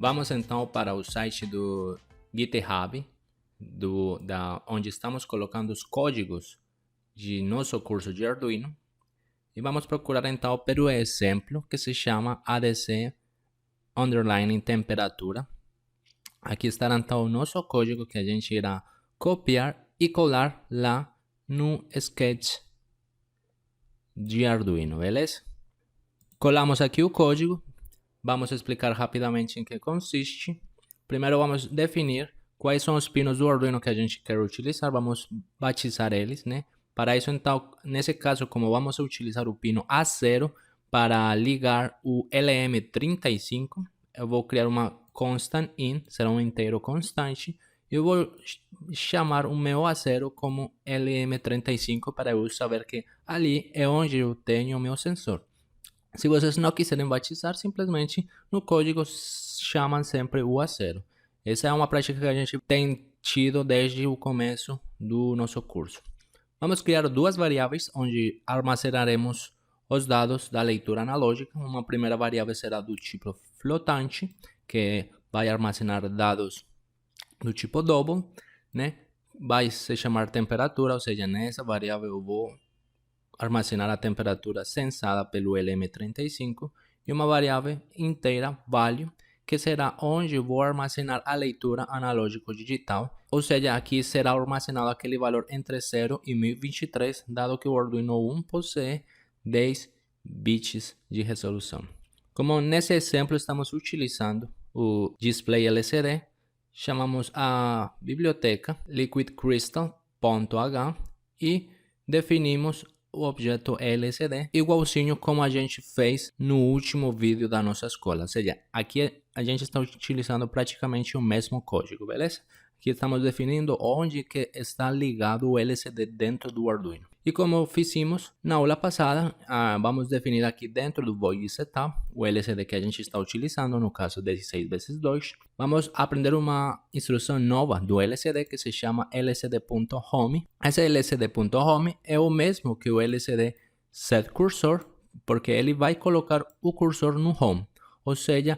Vamos então para o site do GitHub, onde estamos colocando os códigos de nosso curso de Arduino. E vamos procurar então pelo exemplo que se chama ADC underline temperatura. Aqui estará então o nosso código que a gente irá copiar e colar lá no sketch de Arduino, beleza? Colamos aqui o código. Vamos explicar rapidamente em que consiste. Primeiro vamos definir quais são os pinos do Arduino que a gente quer utilizar. Vamos batizar eles, né? Para isso, então, nesse caso, como vamos utilizar o pino A0 para ligar o LM35, eu vou criar uma constant in, será um inteiro constante. Eu vou chamar o meu A0 como LM35 para eu saber que ali é onde eu tenho o meu sensor. Se vocês não quiserem batizar, simplesmente no código chamam sempre o A0. Essa é uma prática que a gente tem tido desde o começo do nosso curso. Vamos criar duas variáveis onde armazenaremos os dados da leitura analógica. Uma primeira variável será do tipo flotante, que vai armazenar dados do tipo double, né? Vai se chamar temperatura, ou seja, nessa variável eu vou armazenar a temperatura sensada pelo LM35 e uma variável inteira value, que será onde eu vou armazenar a leitura analógico digital, ou seja, aqui será armazenado aquele valor entre 0 e 1023, dado que o Arduino 1 possui 10 bits de resolução. Como nesse exemplo estamos utilizando o display LCD, chamamos a biblioteca liquidcrystal.h e definimos o objeto LCD, igualzinho como a gente fez no último vídeo da nossa escola. Ou seja, aqui a gente está utilizando praticamente o mesmo código, beleza? Aqui estamos definindo onde que está ligado o LCD dentro do Arduino. E como fizemos na aula passada, vamos definir aqui dentro do void setup o LCD que a gente está utilizando, no caso 16x2. Vamos aprender uma instrução nova do LCD que se chama lcd.home. Esse lcd.home é o mesmo que o lcd setCursor, porque ele vai colocar o cursor no home, ou seja,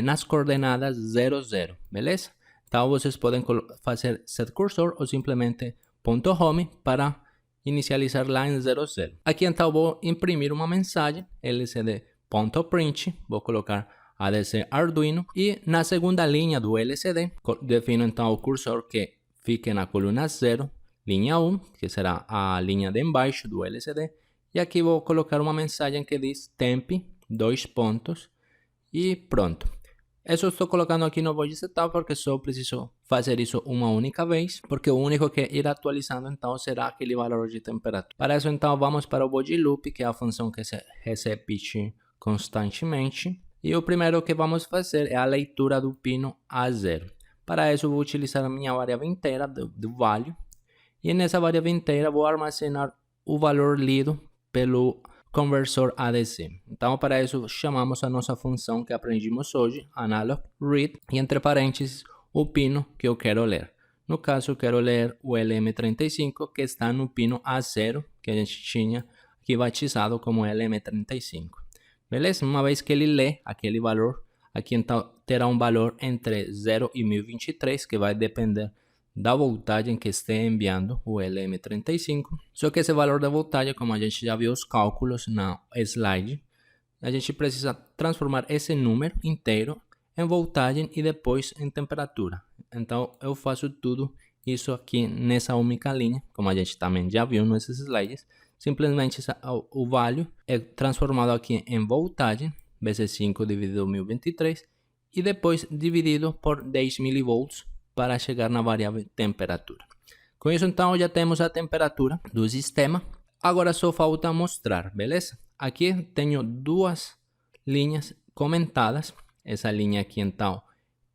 nas coordenadas 0, 0, beleza? Então vocês podem fazer setCursor ou simplesmente .home para inicializar lá em 0, 0. Aqui então vou imprimir uma mensagem lcd.print, vou colocar ADC Arduino e na segunda linha do LCD defino então o cursor que fique na coluna 0, linha 1, que será a linha de embaixo do LCD, e aqui vou colocar uma mensagem que diz temp, 2 pontos, e pronto. Eu só estou colocando aqui no void setup porque só preciso fazer isso uma única vez, porque o único que irá atualizando então será aquele valor de temperatura. Para isso então vamos para o void loop, que é a função que se repete constantemente. E o primeiro que vamos fazer é a leitura do pino A0. Para isso eu vou utilizar a minha variável inteira do value. E nessa variável inteira vou armazenar o valor lido pelo conversor ADC. Então para isso chamamos a nossa função que aprendemos hoje, analog read, e entre parênteses o pino que eu quero ler. No caso eu quero ler o LM35 que está no pino A0, que a gente tinha aqui batizado como LM35. Beleza? Uma vez que ele lê aquele valor, aqui então terá um valor entre 0 e 1023, que vai depender da voltagem que esteja enviando o LM35. Só que esse valor da voltagem, como a gente já viu os cálculos na slide, a gente precisa transformar esse número inteiro em voltagem e depois em temperatura. Então eu faço tudo isso aqui nessa única linha, como a gente também já viu nesses slides. Simplesmente o value é transformado aqui em voltagem, vezes 5 dividido por 1023, e depois dividido por 10 milivolts para chegar na variável temperatura. Com isso então já temos a temperatura do sistema. Agora só falta mostrar, beleza? Aqui tenho duas linhas comentadas. Essa linha aqui então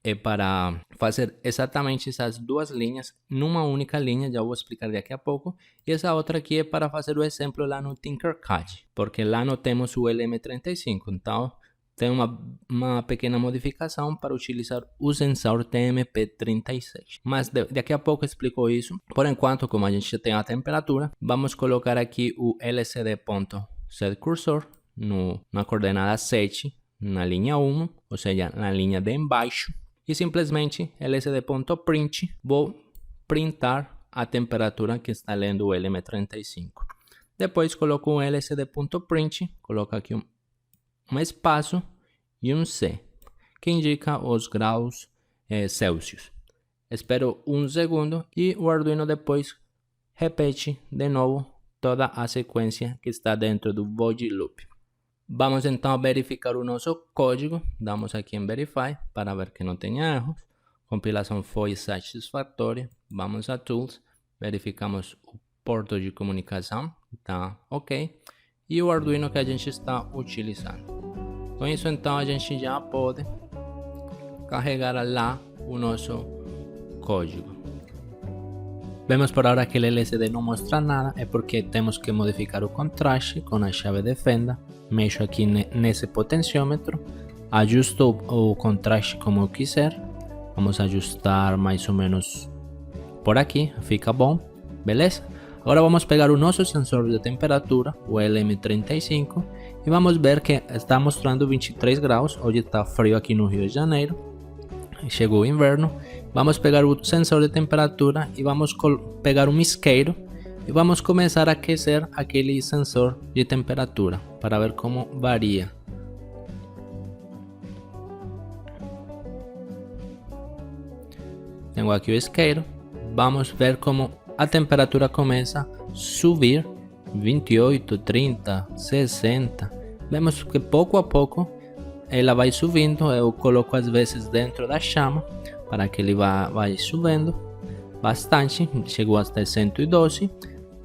é para fazer exatamente essas duas linhas numa única linha, já vou explicar daqui a pouco. E essa outra aqui é para fazer o exemplo lá no Tinkercad, porque lá não temos o LM35, então tem uma pequena modificação para utilizar o sensor TMP36. Mas daqui a pouco eu explico isso. Por enquanto, como a gente já tem a temperatura, vamos colocar aqui o lcd.setCursor na coordenada 7, na linha 1, ou seja, na linha de embaixo, e simplesmente lsd.print, vou printar a temperatura que está lendo o LM35. Depois coloco o lsd.print, coloco aqui um espaço e um C, que indica os graus Celsius. Espero um segundo e o Arduino depois repete de novo toda a sequência que está dentro do void loop. Vamos então verificar o nosso código. Damos aqui em Verify para ver que não tenha erros. Compilação foi satisfatória. Vamos a Tools, verificamos o porto de comunicação, tá ok. E o Arduino que a gente está utilizando. Com isso então a gente já pode carregar lá o nosso código. Vemos por ahora que el LCD não mostra nada, é porque temos que modificar o contraste com a chave de fenda. Mexo aqui nesse potenciômetro, ajusto o contraste como eu quiser. Vamos ajustar mais ou menos por aqui, fica bom, beleza? Agora vamos pegar o nosso sensor de temperatura, o LM35, e vamos ver que está mostrando 23 graus. Hoje está frio aqui no Rio de Janeiro, chegou o inverno. Vamos pegar o sensor de temperatura e vamos pegar um isqueiro e vamos começar a aquecer aquele sensor de temperatura para ver como varia. Tenho aqui o isqueiro, vamos ver como a temperatura começa a subir, 28, 30, 60. Vemos que pouco a pouco ela vai subindo. Eu coloco às vezes dentro da chama para que ele vai subindo bastante. Chegou até 112.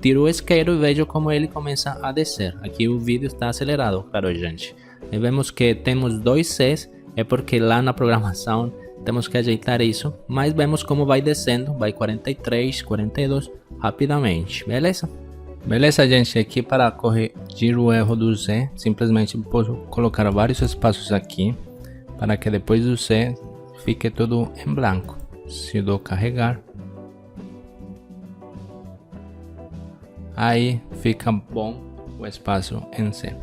Tiro o isqueiro e vejo como ele começa a descer. Aqui o vídeo está acelerado, claro, gente. E vemos que temos 2 Cs, é porque lá na programação temos que ajeitar isso. Mas vemos como vai descendo, vai 43, 42 rapidamente, beleza? Beleza, gente, aqui para corrigir o erro do Z, simplesmente posso colocar vários espaços aqui para que depois do C fique tudo em branco. Se dou carregar, aí fica bom o espaço em C.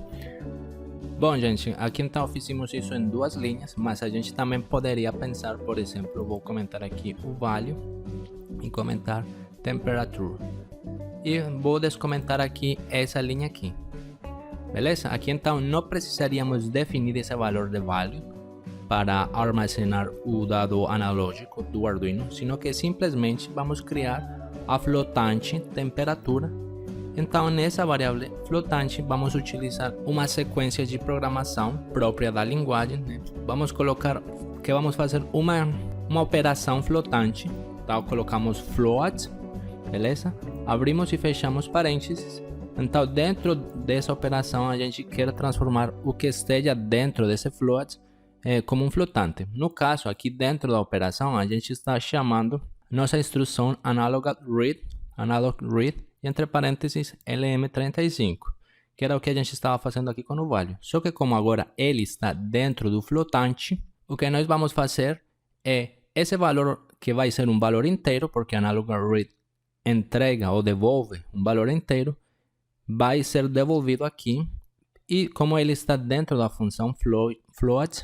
Bom, gente, aqui então fizemos isso em 2 linhas, mas a gente também poderia pensar, por exemplo, eu vou comentar aqui o value e comentar temperature. E vou descomentar aqui essa linha aqui, beleza? Aqui então não precisaríamos definir esse valor de value para armazenar o dado analógico do Arduino, sino que simplesmente vamos criar a flotante temperatura. Então nessa variável flotante vamos utilizar uma sequência de programação própria da linguagem, né? Vamos colocar que vamos fazer uma operação flotante, então colocamos float, beleza? Abrimos e fechamos parênteses. Então dentro dessa operação a gente quer transformar o que esteja dentro desse float como um flotante. No caso aqui dentro da operação a gente está chamando nossa instrução analog read, e entre parênteses LM35, que era o que a gente estava fazendo aqui com o value. Só que como agora ele está dentro do flotante, o que nós vamos fazer é esse valor que vai ser um valor inteiro, porque analog read entrega ou devolve um valor inteiro, vai ser devolvido aqui, e como ele está dentro da função float,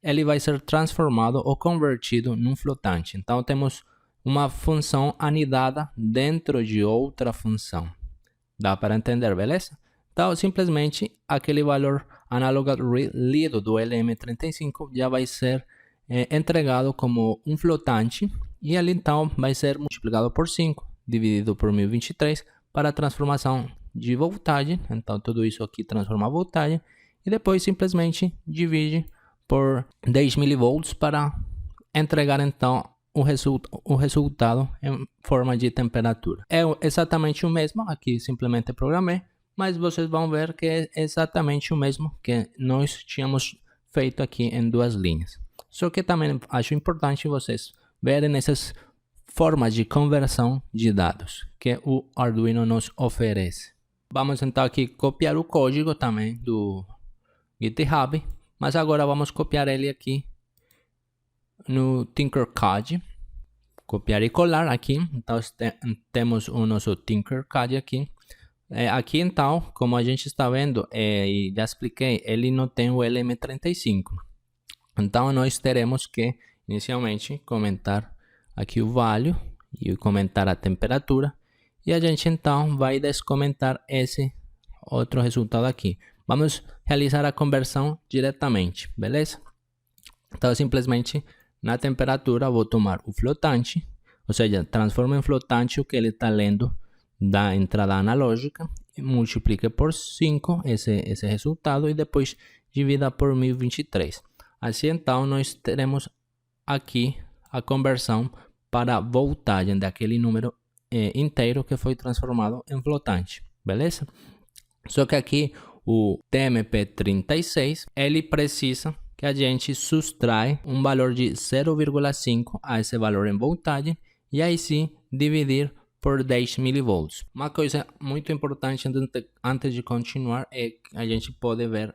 ele vai ser transformado ou convertido num flotante. Então temos uma função anidada dentro de outra função. Dá para entender, beleza? Então simplesmente aquele valor analog read lido do LM35 já vai ser entregado como um flotante, e ele então vai ser multiplicado por 5 dividido por 1023 para a transformação de voltagem. Então tudo isso aqui transforma a voltagem e depois simplesmente divide por 10 mV para entregar então o resultado em forma de temperatura. É exatamente o mesmo, aqui simplesmente programei, mas vocês vão ver que é exatamente o mesmo que nós tínhamos feito aqui em 2 linhas. Só que também acho importante vocês verem essas formas de conversão de dados que o Arduino nos oferece. Vamos então aqui copiar o código também do GitHub, mas agora vamos copiar ele aqui no Tinkercad. Copiar e colar aqui. Então temos o nosso Tinkercad aqui. Aqui então, como a gente está vendo, e já expliquei, ele não tem o LM35. Então nós teremos que inicialmente comentar aqui o value e comentar a temperatura. E a gente então vai descomentar esse outro resultado aqui. Vamos realizar a conversão diretamente, beleza? Então simplesmente na temperatura vou tomar o flotante, ou seja, transforma em flotante o que ele está lendo da entrada analógica, multiplica por 5 esse resultado e depois divida por 1023. Assim então nós teremos aqui a conversão para a voltagem daquele número inteiro que foi transformado em flotante, beleza? Só que aqui o TMP36 ele precisa que a gente subtrai um valor de 0,5 a esse valor em voltagem e aí sim dividir por 10 milivolts. Uma coisa muito importante antes de continuar é que a gente pode ver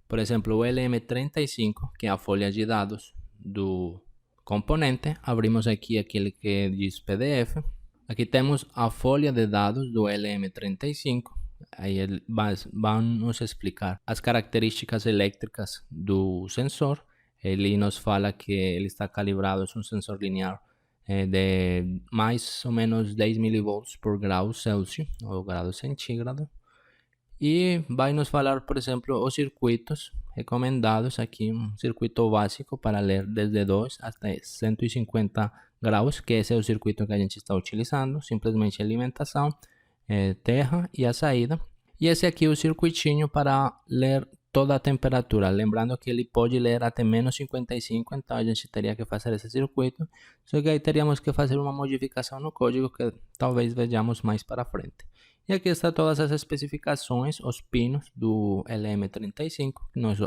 por exemplo, o LM35, que é a folha de dados do componente. Abrimos aqui aquele que diz PDF. Aqui temos a folha de dados do LM35. Aí ele vai nos explicar as características elétricas do sensor. Ele nos fala que ele está calibrado, é um sensor linear de mais ou menos 10 milivolts por grau Celsius ou grau centígrado. E vai nos falar, por exemplo, os circuitos recomendados aqui, um circuito básico para ler desde 2 até 150 graus, que esse é o circuito que a gente está utilizando, simplesmente alimentação, terra e a saída. E esse aqui é o circuitinho para ler toda a temperatura, lembrando que ele pode ler até menos 55, então a gente teria que fazer esse circuito, só que aí teríamos que fazer uma modificação no código que talvez vejamos mais para frente. E aqui está todas as especificações, os pinos do LM35,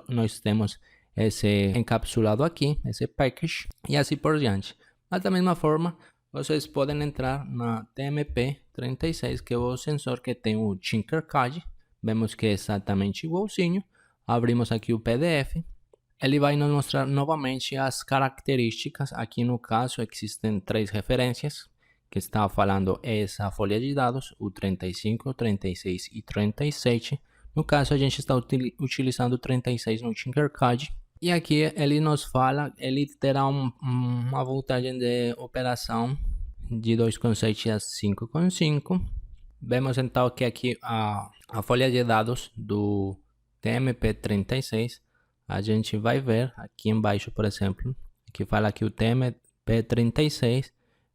nós temos esse encapsulado aqui, esse package, e assim por diante. Mas da mesma forma, vocês podem entrar na TMP36, que é o sensor que tem o Tinkercad. Vemos que é exatamente igualzinho. Abrimos aqui o PDF. Ele vai nos mostrar novamente as características. Aqui no caso existem 3 referências que está falando essa folha de dados, o 35, 36 e 37. No caso a gente está utilizando o 36 no Tinkercad. E aqui ele nos fala, ele terá uma voltagem de operação de 2,7 a 5,5. Vemos então que aqui a folha de dados do TMP36, a gente vai ver aqui embaixo, por exemplo, que fala que o TMP36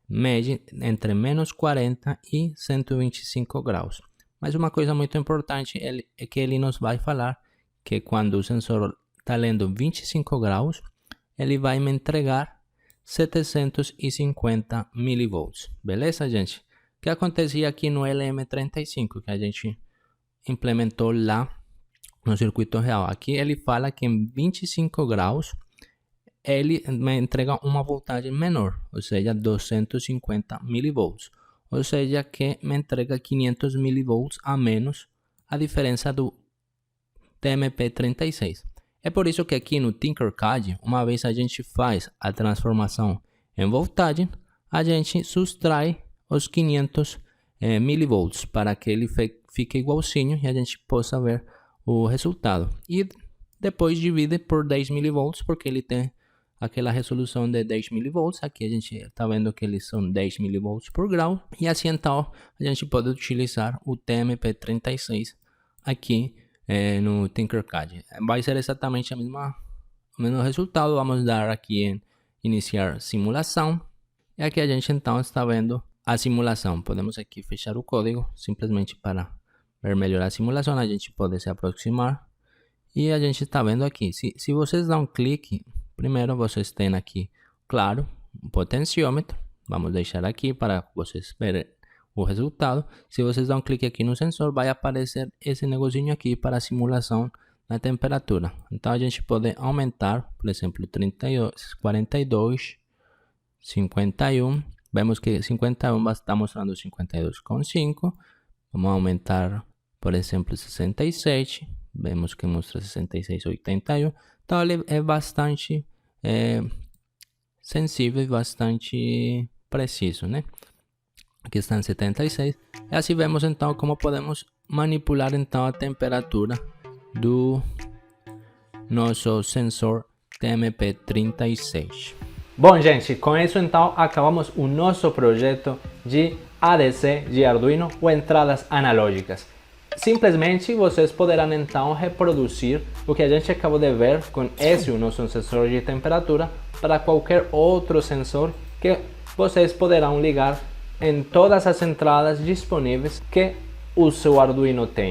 mede entre menos 40 e 125 graus. Mas uma coisa muito importante é que ele nos vai falar que quando o sensor está lendo 25 graus, ele vai me entregar 750 milivolts. Beleza, gente? O que acontecia aqui no LM35, que a gente implementou lá no circuito real. Aqui ele fala que em 25 graus ele me entrega uma voltagem menor, ou seja, 250 milivolts. Ou seja, que me entrega 500 milivolts a menos a diferença do TMP36. É por isso que aqui no Tinkercad, uma vez a gente faz a transformação em voltagem, a gente subtrai os 500 milivolts para que ele fique igualzinho e a gente possa ver o resultado. E depois divide por 10 milivolts, porque ele tem aquela resolução de 10 milivolts. Aqui a gente está vendo que eles são 10 milivolts por grau. E assim então a gente pode utilizar o TMP36 aqui no Tinkercad. Vai ser exatamente o mesmo resultado. Vamos dar aqui em iniciar simulação. E aqui a gente então está vendo a simulação. Podemos aqui fechar o código simplesmente para ver melhor a simulação. A gente pode se aproximar. E a gente está vendo aqui. Se vocês dão um clique, primeiro vocês têm aqui, claro, um potenciômetro. Vamos deixar aqui para vocês verem o resultado. Se vocês dão um clique aqui no sensor, vai aparecer esse negocinho aqui para a simulação da temperatura. Então a gente pode aumentar, por exemplo, 32, 42, 51. Vemos que 51 está mostrando 52,5. Vamos aumentar, por exemplo, 67. Vemos que mostra 66,81. Então ele é bastante sensível e bastante preciso, né? aqui está em 76, e assim vemos então como podemos manipular então a temperatura do nosso sensor TMP36. Bom, gente, com isso então acabamos o nosso projeto de ADC de Arduino ou entradas analógicas. Simplesmente vocês poderão então reproduzir o que a gente acabou de ver com esse o nosso sensor de temperatura para qualquer outro sensor que vocês poderão ligar em todas as entradas disponíveis que o seu Arduino tem.